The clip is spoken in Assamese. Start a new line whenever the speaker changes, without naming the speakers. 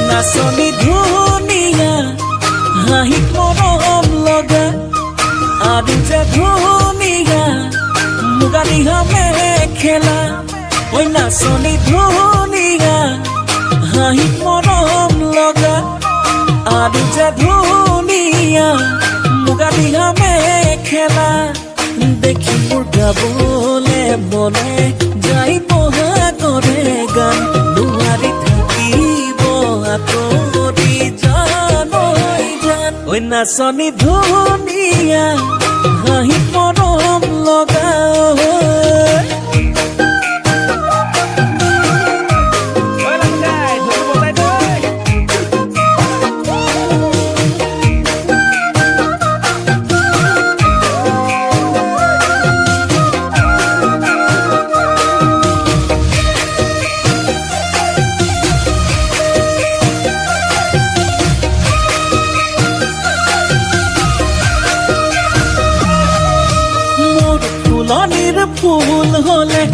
নাচনি ধুনীয়া হাঁহি মৰম লগা আৰু যে ধুনীয়া মুগা ৰিহা মেখেলা ঐ নাচনি ধুনীয়া হাঁহি মৰম লগা আৰু যে ধুনীয়া মুগা ৰিহা মেখেলা দেখি মোৰ গাবলে মনে যাই পহা কৰে গান নোৱাৰি থাকিব আঁতৰি জানৈ জান ঐ নাচনি ধুনীয়া হাঁহি মৰম লগা ফুলনিৰ ফুল হলে